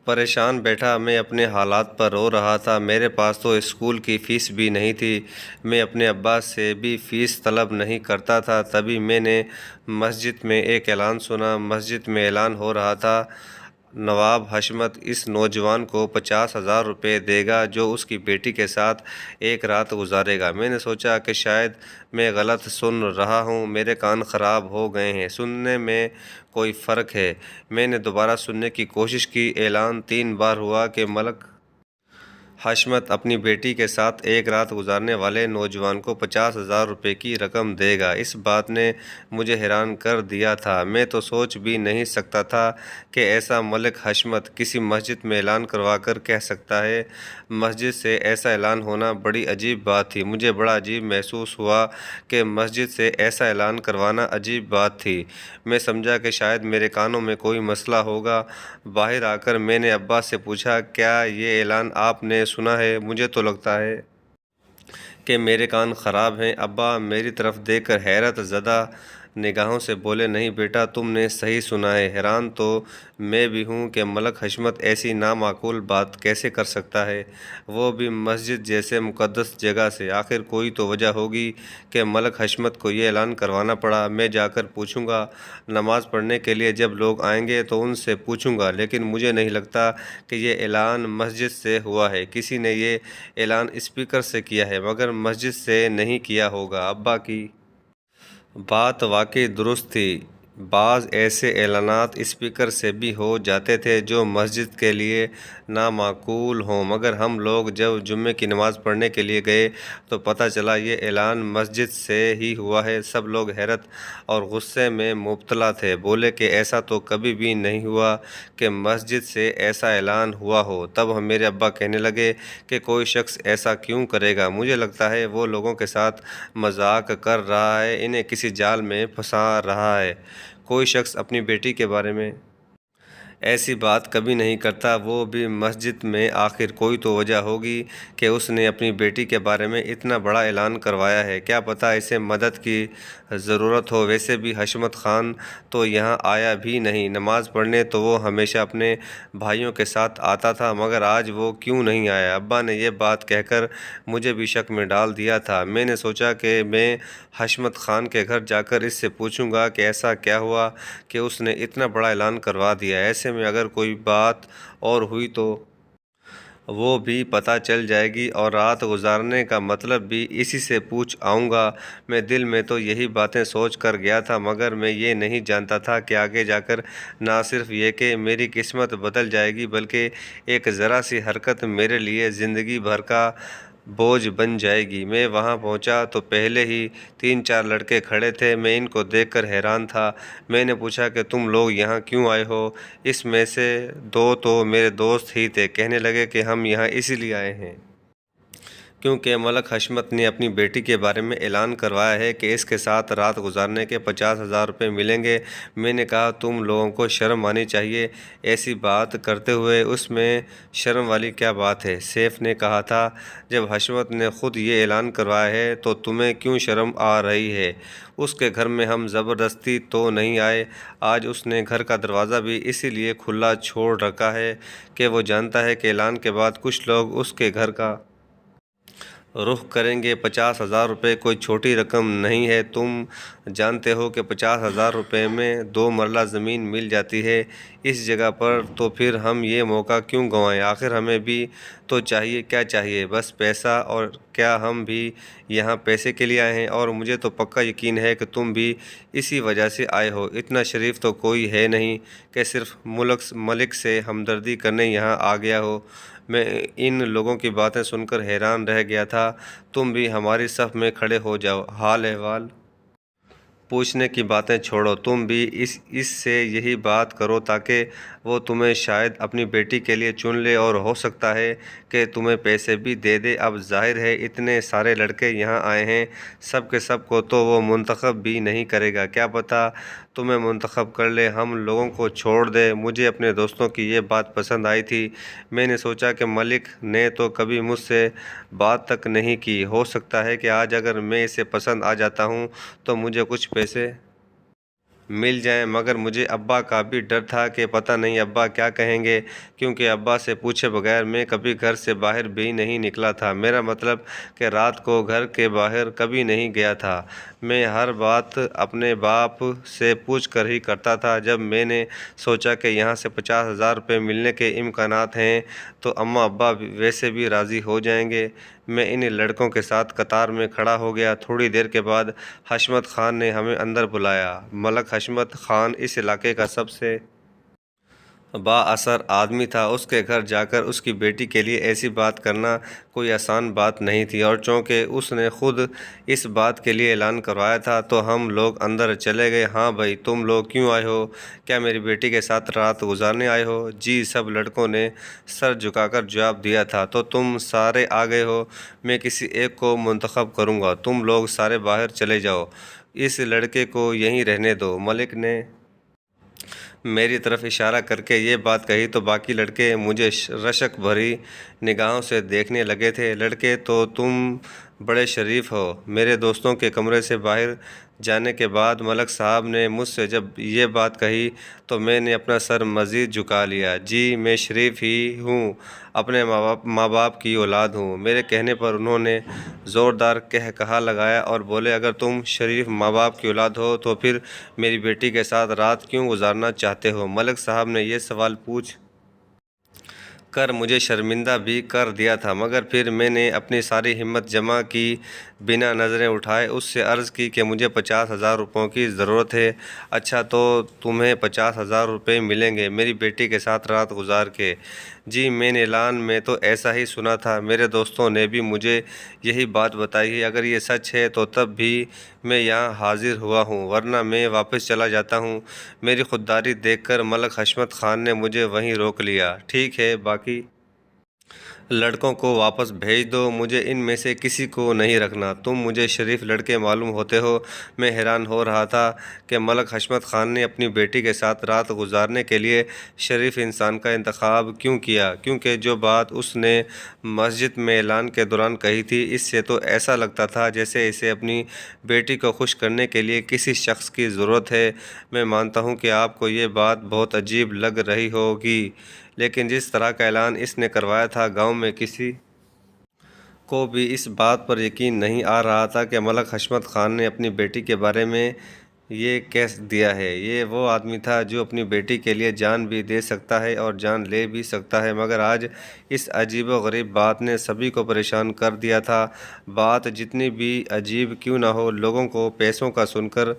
پریشان بیٹھا میں اپنے حالات پر رو رہا تھا۔ میرے پاس تو اسکول کی فیس بھی نہیں تھی۔ میں اپنے ابا سے بھی فیس طلب نہیں کرتا تھا۔ تبھی میں نے مسجد میں ایک اعلان سنا۔ مسجد میں اعلان ہو رہا تھا، نواب حشمت اس نوجوان کو 50,000 روپے دے گا جو اس کی بیٹی کے ساتھ ایک رات گزارے گا۔ میں نے سوچا کہ شاید میں غلط سن رہا ہوں، میرے کان خراب ہو گئے ہیں، سننے میں کوئی فرق ہے۔ میں نے دوبارہ سننے کی کوشش کی۔ اعلان 3 بار ہوا کہ ملک حشمت اپنی بیٹی کے ساتھ ایک رات گزارنے والے نوجوان کو 50,000 روپے کی رقم دے گا۔ اس بات نے مجھے حیران کر دیا تھا۔ میں تو سوچ بھی نہیں سکتا تھا کہ ایسا ملک حشمت کسی مسجد میں اعلان کروا کر کہہ سکتا ہے۔ مسجد سے ایسا اعلان ہونا بڑی عجیب بات تھی۔ مجھے بڑا عجیب محسوس ہوا کہ مسجد سے ایسا اعلان کروانا عجیب بات تھی۔ میں سمجھا کہ شاید میرے کانوں میں کوئی مسئلہ ہوگا۔ باہر آ کر میں نے ابا سے پوچھا، کیا یہ اعلان آپ نے سنا ہے؟ مجھے تو لگتا ہے کہ میرے کان خراب ہیں۔ ابا میری طرف دیکھ کر حیرت زدہ نگاہوں سے بولے، نہیں بیٹا، تم نے صحیح سنا ہے۔ حیران تو میں بھی ہوں کہ ملک حشمت ایسی نامعقول بات کیسے کر سکتا ہے، وہ بھی مسجد جیسے مقدس جگہ سے۔ آخر کوئی تو وجہ ہوگی کہ ملک حشمت کو یہ اعلان کروانا پڑا۔ میں جا کر پوچھوں گا، نماز پڑھنے کے لیے جب لوگ آئیں گے تو ان سے پوچھوں گا، لیکن مجھے نہیں لگتا کہ یہ اعلان مسجد سے ہوا ہے۔ کسی نے یہ اعلان اسپیکر سے کیا ہے، مگر مسجد سے نہیں کیا ہوگا۔ ابا کی بات واقعی درست تھی۔ بعض ایسے اعلانات اسپیکر سے بھی ہو جاتے تھے جو مسجد کے لیے نامعقول ہوں، مگر ہم لوگ جب جمعے کی نماز پڑھنے کے لیے گئے تو پتہ چلا یہ اعلان مسجد سے ہی ہوا ہے۔ سب لوگ حیرت اور غصے میں مبتلا تھے۔ بولے کہ ایسا تو کبھی بھی نہیں ہوا کہ مسجد سے ایسا اعلان ہوا ہو۔ تب میرے ابا کہنے لگے کہ کوئی شخص ایسا کیوں کرے گا؟ مجھے لگتا ہے وہ لوگوں کے ساتھ مذاق کر رہا ہے، انہیں کسی جال میں پھنسا رہا ہے۔ کوئی شخص اپنی بیٹی کے بارے میں ایسی بات کبھی نہیں کرتا، وہ بھی مسجد میں۔ آخر کوئی تو وجہ ہوگی کہ اس نے اپنی بیٹی کے بارے میں اتنا بڑا اعلان کروایا ہے۔ کیا پتہ اسے مدد کی ضرورت ہو۔ ویسے بھی حشمت خان تو یہاں آیا بھی نہیں نماز پڑھنے، تو وہ ہمیشہ اپنے بھائیوں کے ساتھ آتا تھا، مگر آج وہ کیوں نہیں آیا؟ ابا نے یہ بات کہہ کر مجھے بھی شک میں ڈال دیا تھا۔ میں نے سوچا کہ میں حشمت خان کے گھر جا کر اس سے پوچھوں گا کہ ایسا کیا ہوا کہ اس نے اتنا بڑا اعلان کروا دیا۔ ایسے میں اگر کوئی بات اور ہوئی تو وہ بھی پتہ چل جائے گی، اور رات گزارنے کا مطلب بھی اسی سے پوچھ آؤں گا۔ میں دل میں تو یہی باتیں سوچ کر گیا تھا، مگر میں یہ نہیں جانتا تھا کہ آگے جا کر نہ صرف یہ کہ میری قسمت بدل جائے گی، بلکہ ایک ذرا سی حرکت میرے لیے زندگی بھر کا بوجھ بن جائے گی۔ میں وہاں پہنچا تو پہلے ہی 3-4 لڑکے کھڑے تھے۔ میں ان کو دیکھ کر حیران تھا۔ میں نے پوچھا کہ تم لوگ یہاں کیوں آئے ہو؟ اس میں سے 2 تو میرے دوست ہی تھے۔ کہنے لگے کہ ہم یہاں اسی لیے آئے ہیں کیونکہ ملک حشمت نے اپنی بیٹی کے بارے میں اعلان کروایا ہے کہ اس کے ساتھ رات گزارنے کے 50,000 روپے ملیں گے۔ میں نے کہا، تم لوگوں کو شرم آنی چاہیے ایسی بات کرتے ہوئے، اس میں شرم والی کیا بات ہے؟ سیف نے کہا تھا، جب حشمت نے خود یہ اعلان کروایا ہے تو تمہیں کیوں شرم آ رہی ہے؟ اس کے گھر میں ہم زبردستی تو نہیں آئے۔ آج اس نے گھر کا دروازہ بھی اسی لیے کھلا چھوڑ رکھا ہے کہ وہ جانتا ہے کہ اعلان کے بعد کچھ لوگ اس کے گھر کا رخ کریں گے۔ 50,000 روپے کوئی چھوٹی رقم نہیں ہے۔ تم جانتے ہو کہ 50,000 روپے میں 2 مرلہ زمین مل جاتی ہے اس جگہ پر، تو پھر ہم یہ موقع کیوں گنوائیں؟ آخر ہمیں بھی تو چاہیے، کیا چاہیے؟ بس پیسہ۔ اور کیا ہم بھی یہاں پیسے کے لیے آئے ہیں؟ اور مجھے تو پکا یقین ہے کہ تم بھی اسی وجہ سے آئے ہو۔ اتنا شریف تو کوئی ہے نہیں کہ صرف ملک سے ہمدردی کرنے یہاں آ گیا ہو۔ میں ان لوگوں کی باتیں سن کر حیران رہ گیا تھا۔ تم بھی ہماری صف میں کھڑے ہو جاؤ، حال احوال پوچھنے کی باتیں چھوڑو، تم بھی اس سے یہی بات کرو تاکہ وہ تمہیں شاید اپنی بیٹی کے لیے چن لے، اور ہو سکتا ہے کہ تمہیں پیسے بھی دے دے۔ اب ظاہر ہے اتنے سارے لڑکے یہاں آئے ہیں، سب کے سب کو تو وہ منتخب بھی نہیں کرے گا، کیا پتہ تمہیں منتخب کر لے، ہم لوگوں کو چھوڑ دے۔ مجھے اپنے دوستوں کی یہ بات پسند آئی تھی۔ میں نے سوچا کہ ملک نے تو کبھی مجھ سے بات تک نہیں کی، ہو سکتا ہے کہ آج اگر میں اسے پسند آ جاتا ہوں تو مجھے کچھ پیسے مل جائیں، مگر مجھے ابا کا بھی ڈر تھا کہ پتہ نہیں ابا کیا کہیں گے، کیونکہ ابا سے پوچھے بغیر میں کبھی گھر سے باہر بھی نہیں نکلا تھا۔ میرا مطلب کہ رات کو گھر کے باہر کبھی نہیں گیا تھا۔ میں ہر بات اپنے باپ سے پوچھ کر ہی کرتا تھا۔ جب میں نے سوچا کہ یہاں سے 50,000 روپے ملنے کے امکانات ہیں تو اماں ابا ویسے بھی راضی ہو جائیں گے، میں ان لڑکوں کے ساتھ قطار میں کھڑا ہو گیا۔ تھوڑی دیر کے بعد حشمت خان نے ہمیں اندر بلایا۔ ملک حشمت خان اس علاقے کا سب سے با اثر آدمی تھا۔ اس کے گھر جا کر اس کی بیٹی کے لیے ایسی بات کرنا کوئی آسان بات نہیں تھی، اور چونکہ اس نے خود اس بات کے لیے اعلان کروایا تھا تو ہم لوگ اندر چلے گئے۔ ہاں بھائی، تم لوگ کیوں آئے ہو؟ کیا میری بیٹی کے ساتھ رات گزارنے آئے ہو؟ جی، سب لڑکوں نے سر جھکا کر جواب دیا تھا۔ تو تم سارے آ گئے ہو، میں کسی ایک کو منتخب کروں گا، تم لوگ سارے باہر چلے جاؤ، اس لڑکے کو یہیں رہنے دو۔ ملک نے میری طرف اشارہ کر کے یہ بات کہی تو باقی لڑکے مجھے رشک بھری نگاہوں سے دیکھنے لگے تھے۔ لڑکے تو تم بڑے شریف ہو۔ میرے دوستوں کے کمرے سے باہر جانے کے بعد ملک صاحب نے مجھ سے جب یہ بات کہی تو میں نے اپنا سر مزید جھکا لیا۔ جی، میں شریف ہی ہوں، اپنے ماں باپ کی اولاد ہوں۔ میرے کہنے پر انہوں نے زوردار قہقہہ لگایا اور بولے، اگر تم شریف ماں باپ کی اولاد ہو تو پھر میری بیٹی کے ساتھ رات کیوں گزارنا چاہتے ہو؟ ملک صاحب نے یہ سوال پوچھ کر مجھے شرمندہ بھی کر دیا تھا، مگر پھر میں نے اپنی ساری ہمت جمع کی، بنا نظریں اٹھائے اس سے عرض کی کہ مجھے 50,000 روپوں کی ضرورت ہے۔ اچھا، تو تمہیں 50,000 روپے ملیں گے میری بیٹی کے ساتھ رات گزار کے؟ جی، میں نے اعلان میں تو ایسا ہی سنا تھا، میرے دوستوں نے بھی مجھے یہی بات بتائی ہے۔ اگر یہ سچ ہے تو تب بھی میں یہاں حاضر ہوا ہوں، ورنہ میں واپس چلا جاتا ہوں۔ میری خودداری دیکھ کر ملک حشمت خان نے مجھے وہیں روک لیا۔ ٹھیک ہے، باقی لڑکوں کو واپس بھیج دو، مجھے ان میں سے کسی کو نہیں رکھنا۔ تم مجھے شریف لڑکے معلوم ہوتے ہو۔ میں حیران ہو رہا تھا کہ ملک حشمت خان نے اپنی بیٹی کے ساتھ رات گزارنے کے لیے شریف انسان کا انتخاب کیوں کیا، کیونکہ جو بات اس نے مسجد میں اعلان کے دوران کہی تھی، اس سے تو ایسا لگتا تھا جیسے اسے اپنی بیٹی کو خوش کرنے کے لیے کسی شخص کی ضرورت ہے۔ میں مانتا ہوں کہ آپ کو یہ بات بہت عجیب لگ رہی ہوگی، لیکن جس طرح کا اعلان اس نے کروایا تھا، گاؤں میں کسی کو بھی اس بات پر یقین نہیں آ رہا تھا کہ ملک حشمت خان نے اپنی بیٹی کے بارے میں یہ کہہ دیا ہے۔ یہ وہ آدمی تھا جو اپنی بیٹی کے لیے جان بھی دے سکتا ہے اور جان لے بھی سکتا ہے، مگر آج اس عجیب و غریب بات نے سبھی کو پریشان کر دیا تھا۔ بات جتنی بھی عجیب کیوں نہ ہو، لوگوں کو پیسوں کا سن کر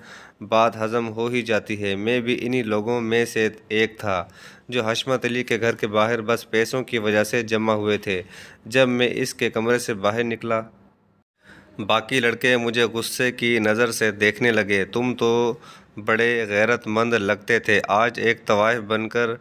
بات ہضم ہو ہی جاتی ہے۔ میں بھی انہی لوگوں میں سے ایک تھا جو حشمت علی کے گھر کے باہر بس پیسوں کی وجہ سے جمع ہوئے تھے۔ جب میں اس کے کمرے سے باہر نکلا، باقی لڑکے مجھے غصے کی نظر سے دیکھنے لگے۔ تم تو بڑے غیرت مند لگتے تھے، آج ایک طوائف بن کر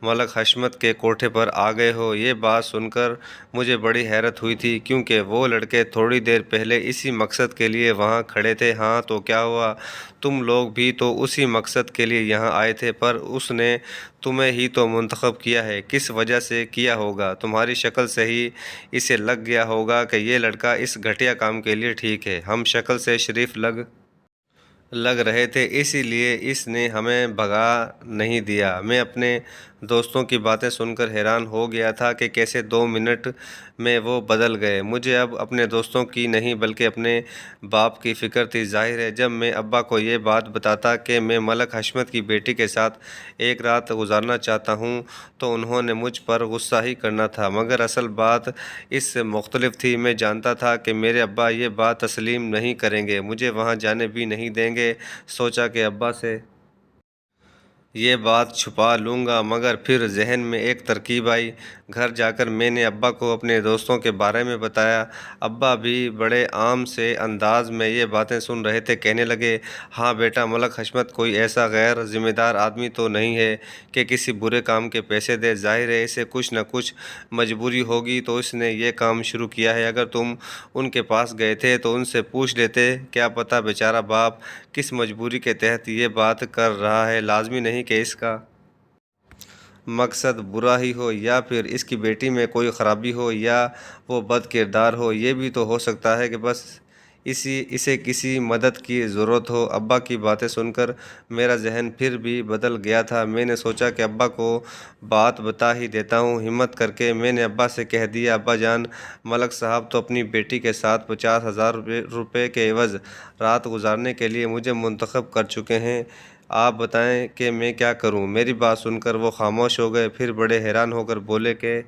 ملک حشمت کے کوٹھے پر آ گئے ہو۔ یہ بات سن کر مجھے بڑی حیرت ہوئی تھی، کیونکہ وہ لڑکے تھوڑی دیر پہلے اسی مقصد کے لیے وہاں کھڑے تھے۔ ہاں، تو کیا ہوا؟ تم لوگ بھی تو اسی مقصد کے لیے یہاں آئے تھے، پر اس نے تمہیں ہی تو منتخب کیا ہے۔ کس وجہ سے کیا ہوگا؟ تمہاری شکل سے ہی اسے لگ گیا ہوگا کہ یہ لڑکا اس گھٹیا کام کے لیے ٹھیک ہے۔ ہم شکل سے شریف لگ رہے تھے، اسی لیے اس نے ہمیں بھگا نہیں دیا۔ میں اپنے دوستوں کی باتیں سن کر حیران ہو گیا تھا کہ کیسے 2 منٹ میں وہ بدل گئے۔ مجھے اب اپنے دوستوں کی نہیں بلکہ اپنے باپ کی فکر تھی۔ ظاہر ہے جب میں ابا کو یہ بات بتاتا کہ میں ملک حشمت کی بیٹی کے ساتھ ایک رات گزارنا چاہتا ہوں تو انہوں نے مجھ پر غصہ ہی کرنا تھا، مگر اصل بات اس سے مختلف تھی۔ میں جانتا تھا کہ میرے ابا یہ بات تسلیم نہیں کریں گے، مجھے وہاں جانے بھی نہیں دیں گے۔ سوچا کہ ابا سے یہ بات چھپا لوں گا، مگر پھر ذہن میں ایک ترکیب آئی۔ گھر جا کر میں نے ابا کو اپنے دوستوں کے بارے میں بتایا۔ ابا بھی بڑے عام سے انداز میں یہ باتیں سن رہے تھے۔ کہنے لگے، ہاں بیٹا، ملک حشمت کوئی ایسا غیر ذمہ دار آدمی تو نہیں ہے کہ کسی برے کام کے پیسے دے۔ ظاہر ہے اسے کچھ نہ کچھ مجبوری ہوگی تو اس نے یہ کام شروع کیا ہے۔ اگر تم ان کے پاس گئے تھے تو ان سے پوچھ لیتے، کیا پتہ بیچارہ باپ کس مجبوری کے تحت یہ بات کر رہا ہے۔ لازمی نہیں کہ اس کا مقصد برا ہی ہو، یا پھر اس کی بیٹی میں کوئی خرابی ہو، یا وہ بد کردار ہو۔ یہ بھی تو ہو سکتا ہے کہ بس اسے کسی مدد کی ضرورت ہو۔ ابا کی باتیں سن کر میرا ذہن پھر بھی بدل گیا تھا۔ میں نے سوچا کہ ابا کو بات بتا ہی دیتا ہوں۔ ہمت کر کے میں نے ابا سے کہہ دیا، ابا جان، ملک صاحب تو اپنی بیٹی کے ساتھ 50,000 روپے کے عوض رات گزارنے کے لیے مجھے منتخب کر چکے ہیں۔ آپ بتائیں کہ میں کیا کروں؟ میری بات سن کر وہ خاموش ہو گئے، پھر بڑے حیران ہو کر بولے کہ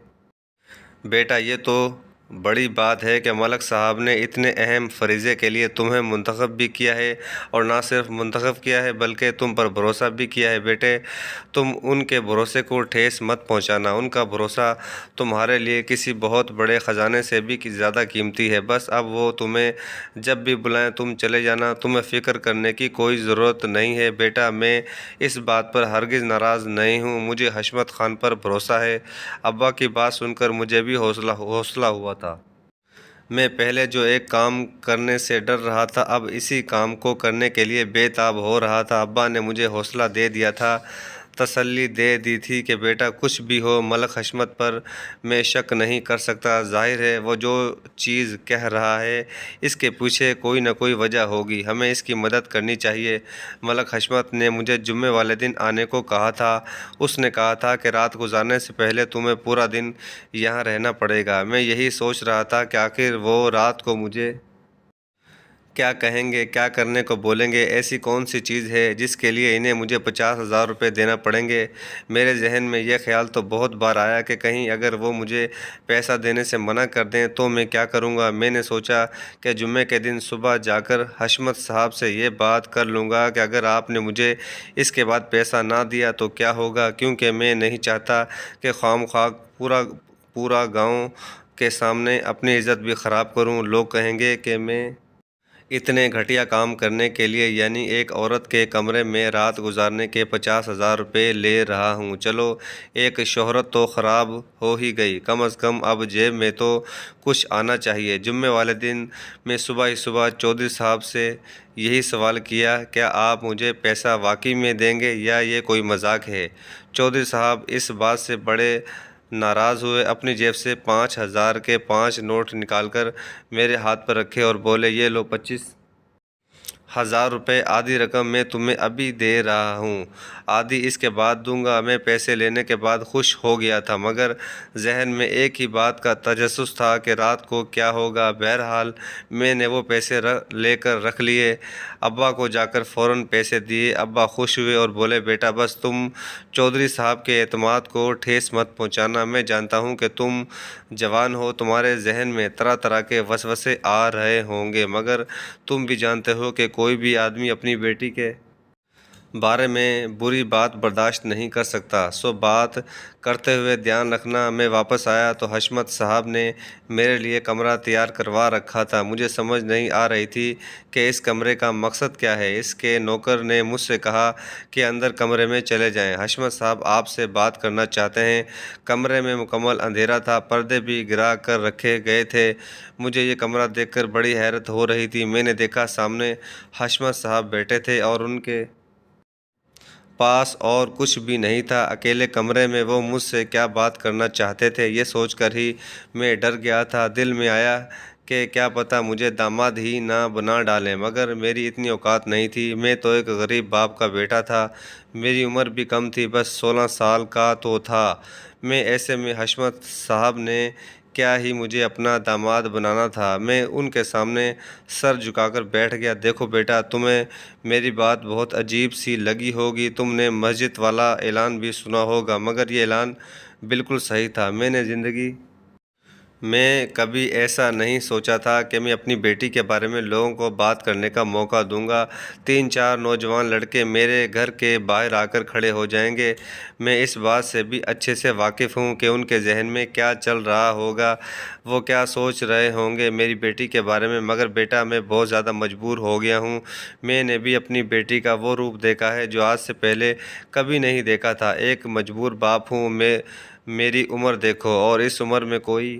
بیٹا، یہ تو بڑی بات ہے کہ ملک صاحب نے اتنے اہم فریضے کے لیے تمہیں منتخب بھی کیا ہے، اور نہ صرف منتخب کیا ہے بلکہ تم پر بھروسہ بھی کیا ہے۔ بیٹے، تم ان کے بھروسے کو ٹھیس مت پہنچانا۔ ان کا بھروسہ تمہارے لیے کسی بہت بڑے خزانے سے بھی زیادہ قیمتی ہے۔ بس اب وہ تمہیں جب بھی بلائیں تم چلے جانا۔ تمہیں فکر کرنے کی کوئی ضرورت نہیں ہے۔ بیٹا، میں اس بات پر ہرگز ناراض نہیں ہوں۔ مجھے حشمت خان پر بھروسہ ہے۔ ابا کی بات سن کر مجھے بھی حوصلہ ہوا تھا۔ میں پہلے جو ایک کام کرنے سے ڈر رہا تھا، اب اسی کام کو کرنے کے لیے بے تاب ہو رہا تھا۔ ابا نے مجھے حوصلہ دے دیا تھا، تسلی دے دی تھی کہ بیٹا، کچھ بھی ہو، ملک حشمت پر میں شک نہیں کر سکتا۔ ظاہر ہے وہ جو چیز کہہ رہا ہے اس کے پیچھے کوئی نہ کوئی وجہ ہوگی، ہمیں اس کی مدد کرنی چاہیے۔ ملک حشمت نے مجھے جمعے والے دن آنے کو کہا تھا۔ اس نے کہا تھا کہ رات گزارنے سے پہلے تمہیں پورا دن یہاں رہنا پڑے گا۔ میں یہی سوچ رہا تھا کہ آخر وہ رات کو مجھے کیا کہیں گے، کیا کرنے کو بولیں گے۔ ایسی کون سی چیز ہے جس کے لیے انہیں مجھے 50,000 روپے دینا پڑیں گے؟ میرے ذہن میں یہ خیال تو بہت بار آیا کہ کہیں اگر وہ مجھے پیسہ دینے سے منع کر دیں تو میں کیا کروں گا۔ میں نے سوچا کہ جمعے کے دن صبح جا کر حشمت صاحب سے یہ بات کر لوں گا کہ اگر آپ نے مجھے اس کے بعد پیسہ نہ دیا تو کیا ہوگا، کیونکہ میں نہیں چاہتا کہ خواہ پورا گاؤں کے سامنے اپنی عزت بھی خراب کروں۔ لوگ کہیں گے کہ میں اتنے گھٹیا کام کرنے کے لیے، یعنی ایک عورت کے کمرے میں رات گزارنے کے 50,000 روپے لے رہا ہوں۔ چلو، ایک شہرت تو خراب ہو ہی گئی، کم از کم اب جیب میں تو کچھ آنا چاہیے۔ جمعے والے دن میں صبح ہی چودھری صاحب سے یہی سوال کیا، کیا آپ مجھے پیسہ واقعی میں دیں گے یا یہ کوئی مذاق ہے؟ چودھری صاحب اس بات سے بڑے ناراض ہوئے، اپنی جیب سے 5,000 کے 5 نوٹ نکال کر میرے ہاتھ پر رکھے اور بولے، یہ لو 25,000 روپے، آدھی رقم میں تمہیں ابھی دے رہا ہوں، آدھی اس کے بعد دوں گا۔ میں پیسے لینے کے بعد خوش ہو گیا تھا، مگر ذہن میں ایک ہی بات کا تجسس تھا کہ رات کو کیا ہوگا۔ بہرحال میں نے وہ پیسے لے کر رکھ لیے، ابا کو جا کر فوراً پیسے دیے۔ ابا خوش ہوئے اور بولے، بیٹا، بس تم چودھری صاحب کے اعتماد کو ٹھیس مت پہنچانا۔ میں جانتا ہوں کہ تم جوان ہو، تمہارے ذہن میں طرح طرح کے وسوسے آ رہے ہوں گے، مگر تم بھی جانتے ہو کہ کوئی بھی آدمی اپنی بیٹی کے بارے میں بری بات برداشت نہیں کر سکتا۔ سو بات کرتے ہوئے دھیان رکھنا۔ میں واپس آیا تو حشمت صاحب نے میرے لیے کمرہ تیار کروا رکھا تھا۔ مجھے سمجھ نہیں آ رہی تھی کہ اس کمرے کا مقصد کیا ہے۔ اس کے نوکر نے مجھ سے کہا کہ اندر کمرے میں چلے جائیں، حشمت صاحب آپ سے بات کرنا چاہتے ہیں۔ کمرے میں مکمل اندھیرا تھا، پردے بھی گرا کر رکھے گئے تھے۔ مجھے یہ کمرہ دیکھ کر بڑی حیرت ہو رہی تھی۔ میں نے دیکھا سامنے حشمت صاحب بیٹھے تھے اور ان کے پاس اور کچھ بھی نہیں تھا۔ اکیلے کمرے میں وہ مجھ سے کیا بات کرنا چاہتے تھے، یہ سوچ کر ہی میں ڈر گیا تھا۔ دل میں آیا کہ کیا پتہ مجھے داماد ہی نہ بنا ڈالیں، مگر میری اتنی اوقات نہیں تھی۔ میں تو ایک غریب باپ کا بیٹا تھا، میری عمر بھی کم تھی، بس 16 سال کا تو تھا میں۔ ایسے میں حشمت صاحب نے کیا ہی مجھے اپنا داماد بنانا تھا۔ میں ان کے سامنے سر جھکا کر بیٹھ گیا۔ دیکھو بیٹا، تمہیں میری بات بہت عجیب سی لگی ہوگی، تم نے مسجد والا اعلان بھی سنا ہوگا، مگر یہ اعلان بالکل صحیح تھا۔ میں نے زندگی میں کبھی ایسا نہیں سوچا تھا کہ میں اپنی بیٹی کے بارے میں لوگوں کو بات کرنے کا موقع دوں گا۔ 3-4 نوجوان لڑکے میرے گھر کے باہر آ کر کھڑے ہو جائیں گے۔ میں اس بات سے بھی اچھے سے واقف ہوں کہ ان کے ذہن میں کیا چل رہا ہوگا، وہ کیا سوچ رہے ہوں گے میری بیٹی کے بارے میں۔ مگر بیٹا، میں بہت زیادہ مجبور ہو گیا ہوں۔ میں نے بھی اپنی بیٹی کا وہ روپ دیکھا ہے جو آج سے پہلے کبھی نہیں دیکھا تھا۔ ایک مجبور باپ ہوں۔ میری عمر دیکھو، اور اس عمر میں کوئی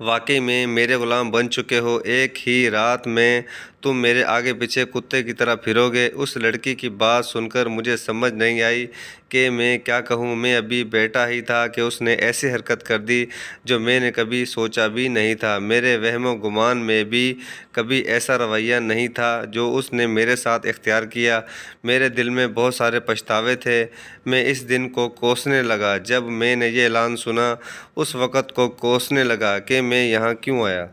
واقعی میں میرے غلام بن چکے ہو، ایک ہی رات میں تم میرے آگے پیچھے کتے کی طرح پھرو گے۔ اس لڑکی کی بات سن کر مجھے سمجھ نہیں آئی کہ میں کیا کہوں۔ میں ابھی بیٹا ہی تھا کہ اس نے ایسی حرکت کر دی جو میں نے کبھی سوچا بھی نہیں تھا۔ میرے وہم و گمان میں بھی کبھی ایسا رویہ نہیں تھا جو اس نے میرے ساتھ اختیار کیا۔ میرے دل میں بہت سارے پچھتاوے تھے۔ میں اس دن کو کوسنے لگا جب میں نے یہ اعلان سنا، اس وقت کو کوسنے لگا کہ میں یہاں کیوں آیا۔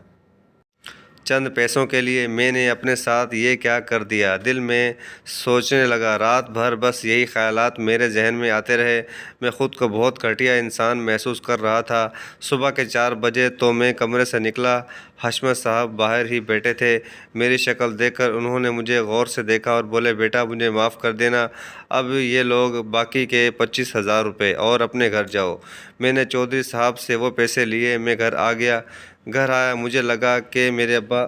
چند پیسوں کے لیے میں نے اپنے ساتھ یہ کیا کر دیا، دل میں سوچنے لگا۔ رات بھر بس یہی خیالات میرے ذہن میں آتے رہے۔ میں خود کو بہت گھٹیا انسان محسوس کر رہا تھا۔ صبح کے 4 بجے تو میں کمرے سے نکلا۔ حشمت صاحب باہر ہی بیٹھے تھے۔ میری شکل دیکھ کر انہوں نے مجھے غور سے دیکھا اور بولے، بیٹا مجھے معاف کر دینا، اب یہ لوگ باقی کے 25,000 روپے اور اپنے گھر جاؤ۔ میں نے چودھری صاحب سے وہ پیسے لیے۔ میں گھر آیا مجھے لگا کہ میرے ابا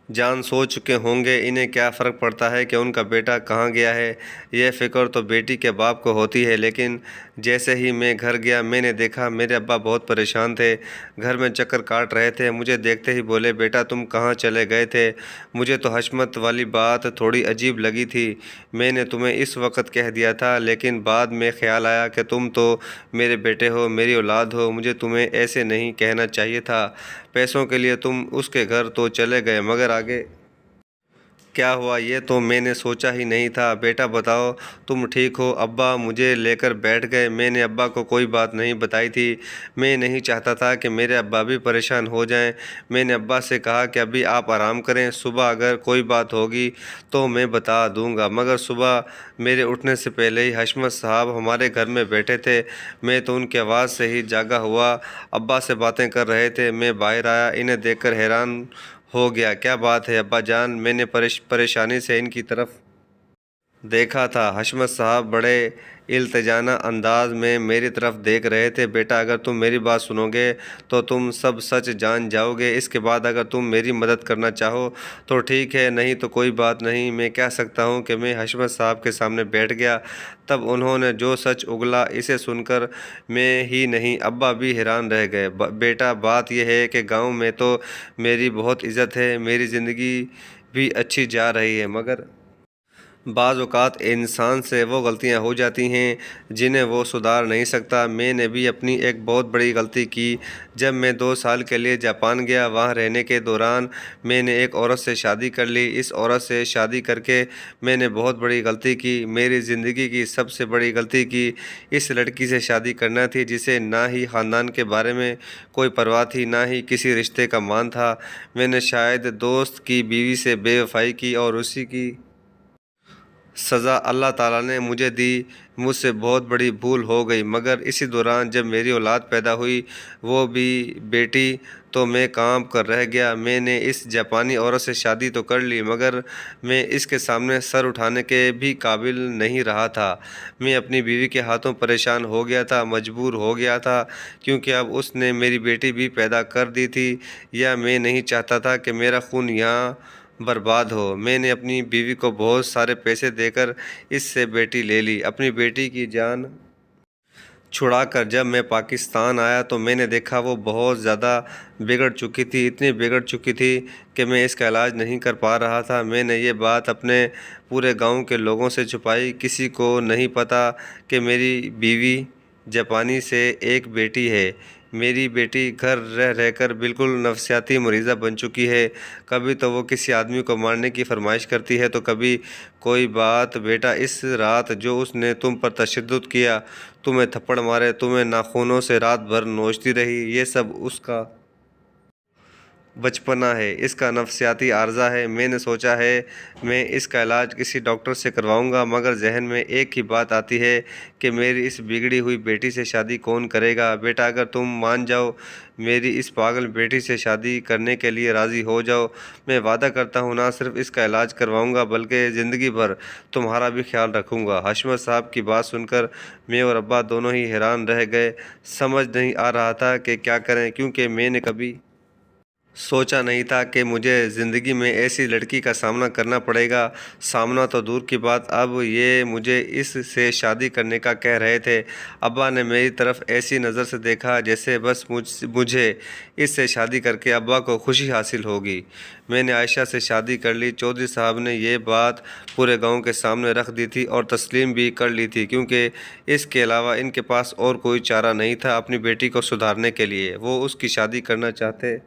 جان سو چکے ہوں گے، انہیں کیا فرق پڑتا ہے کہ ان کا بیٹا کہاں گیا ہے۔ یہ فکر تو بیٹی کے باپ کو ہوتی ہے۔ لیکن جیسے ہی میں گھر گیا میں نے دیکھا میرے ابا بہت پریشان تھے، گھر میں چکر کاٹ رہے تھے۔ مجھے دیکھتے ہی بولے، بیٹا تم کہاں چلے گئے تھے؟ مجھے تو حشمت والی بات تھوڑی عجیب لگی تھی، میں نے تمہیں اس وقت کہہ دیا تھا، لیکن بعد میں خیال آیا کہ تم تو میرے بیٹے ہو، میری اولاد ہو، مجھے تمہیں ایسے نہیں کہنا چاہیے تھا۔ پیسوں کے لیے تم اس کے گھر تو چلے گئے، مگر آگے کیا ہوا یہ تو میں نے سوچا ہی نہیں تھا۔ بیٹا بتاؤ تم ٹھیک ہو؟ ابا مجھے لے کر بیٹھ گئے۔ میں نے ابا کو کوئی بات نہیں بتائی تھی، میں نہیں چاہتا تھا کہ میرے ابا بھی پریشان ہو جائیں۔ میں نے ابا سے کہا کہ ابھی آپ آرام کریں، صبح اگر کوئی بات ہوگی تو میں بتا دوں گا۔ مگر صبح میرے اٹھنے سے پہلے ہی حشمت صاحب ہمارے گھر میں بیٹھے تھے۔ میں تو ان کی آواز سے ہی جاگا ہوا، ابا سے باتیں کر رہے تھے۔ میں باہر آیا، انہیں دیکھ کر حیران ہو گیا۔ کیا بات ہے ابا جان؟ میں نے پریشانی سے ان کی طرف دیکھا تھا۔ حشمت صاحب بڑے التجانہ انداز میں میری طرف دیکھ رہے تھے۔ بیٹا اگر تم میری بات سنو گے تو تم سب سچ جان جاؤ گے۔ اس کے بعد اگر تم میری مدد کرنا چاہو تو ٹھیک ہے، نہیں تو کوئی بات نہیں۔ میں کہہ سکتا ہوں کہ میں حشمت صاحب کے سامنے بیٹھ گیا۔ تب انہوں نے جو سچ اگلا اسے سن کر میں ہی نہیں ابا بھی حیران رہ گئے۔ بیٹا بات یہ ہے کہ گاؤں میں تو میری بہت عزت ہے، میری زندگی بھی اچھی جا رہی ہے، مگر بعض اوقات انسان سے وہ غلطیاں ہو جاتی ہیں جنہیں وہ سدھار نہیں سکتا۔ میں نے بھی اپنی ایک بہت بڑی غلطی کی۔ جب میں 2 سال کے لیے جاپان گیا، وہاں رہنے کے دوران میں نے ایک عورت سے شادی کر لی۔ اس عورت سے شادی کر کے میں نے بہت بڑی غلطی کی، میری زندگی کی سب سے بڑی غلطی کی۔ اس لڑکی سے شادی کرنا تھی جسے نہ ہی خاندان کے بارے میں کوئی پرواہ تھی، نہ ہی کسی رشتے کا مان تھا۔ میں نے شاید دوست کی بیوی سے بے وفائی کی اور اسی کی سزا اللہ تعالیٰ نے مجھے دی۔ مجھ سے بہت بڑی بھول ہو گئی۔ مگر اسی دوران جب میری اولاد پیدا ہوئی، وہ بھی بیٹی، تو میں کانپ کر رہ گیا۔ میں نے اس جاپانی عورت سے شادی تو کر لی، مگر میں اس کے سامنے سر اٹھانے کے بھی قابل نہیں رہا تھا۔ میں اپنی بیوی کے ہاتھوں پریشان ہو گیا تھا، مجبور ہو گیا تھا، کیونکہ اب اس نے میری بیٹی بھی پیدا کر دی تھی۔ یا میں نہیں چاہتا تھا کہ میرا خون یہاں برباد ہو۔ میں نے اپنی بیوی کو بہت سارے پیسے دے کر اس سے بیٹی لے لی۔ اپنی بیٹی کی جان چھڑا کر جب میں پاکستان آیا تو میں نے دیکھا وہ بہت زیادہ بگڑ چکی تھی، اتنی بگڑ چکی تھی کہ میں اس کا علاج نہیں کر پا رہا تھا۔ میں نے یہ بات اپنے پورے گاؤں کے لوگوں سے چھپائی، کسی کو نہیں پتا کہ میری بیوی جاپانی سے ایک بیٹی ہے۔ میری بیٹی گھر رہ رہ کر بالکل نفسیاتی مریضہ بن چکی ہے۔ کبھی تو وہ کسی آدمی کو مارنے کی فرمائش کرتی ہے تو کبھی کوئی بات۔ بیٹا اس رات جو اس نے تم پر تشدد کیا، تمہیں تھپڑ مارے، تمہیں ناخنوں سے رات بھر نوچتی رہی، یہ سب اس کا بچپنا ہے، اس کا نفسیاتی عارضہ ہے۔ میں نے سوچا ہے میں اس کا علاج کسی ڈاکٹر سے کرواؤں گا، مگر ذہن میں ایک ہی بات آتی ہے کہ میری اس بگڑی ہوئی بیٹی سے شادی کون کرے گا۔ بیٹا اگر تم مان جاؤ، میری اس پاگل بیٹی سے شادی کرنے کے لیے راضی ہو جاؤ، میں وعدہ کرتا ہوں نہ صرف اس کا علاج کرواؤں گا بلکہ زندگی بھر تمہارا بھی خیال رکھوں گا۔ حشمت صاحب کی بات سن کر میں اور ابا دونوں ہی حیران رہ گئے۔ سمجھ نہیں آ رہا تھا کہ کیا کریں، کیونکہ میں نے کبھی سوچا نہیں تھا کہ مجھے زندگی میں ایسی لڑکی کا سامنا کرنا پڑے گا۔ سامنا تو دور کی بات، اب یہ مجھے اس سے شادی کرنے کا کہہ رہے تھے۔ ابا نے میری طرف ایسی نظر سے دیکھا جیسے بس مجھے اس سے شادی کر کے ابا کو خوشی حاصل ہوگی۔ میں نے عائشہ سے شادی کر لی۔ چودھری صاحب نے یہ بات پورے گاؤں کے سامنے رکھ دی تھی اور تسلیم بھی کر لی تھی، کیونکہ اس کے علاوہ ان کے پاس اور کوئی چارہ نہیں تھا اپنی بیٹی کو سدھارنے کے لیے۔ وہ اس کی شادی کرنا چاہتے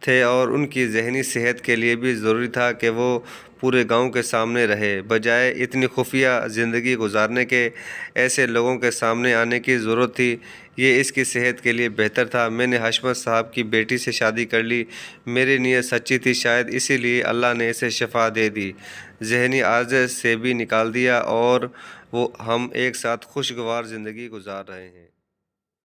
تھے اور ان کی ذہنی صحت کے لیے بھی ضروری تھا کہ وہ پورے گاؤں کے سامنے رہے، بجائے اتنی خفیہ زندگی گزارنے کے۔ ایسے لوگوں کے سامنے آنے کی ضرورت تھی، یہ اس کی صحت کے لیے بہتر تھا۔ میں نے حشمت صاحب کی بیٹی سے شادی کر لی۔ میری نیت سچی تھی، شاید اسی لیے اللہ نے اسے شفا دے دی، ذہنی عارضے سے بھی نکال دیا، اور ہم ایک ساتھ خوشگوار زندگی گزار رہے ہیں۔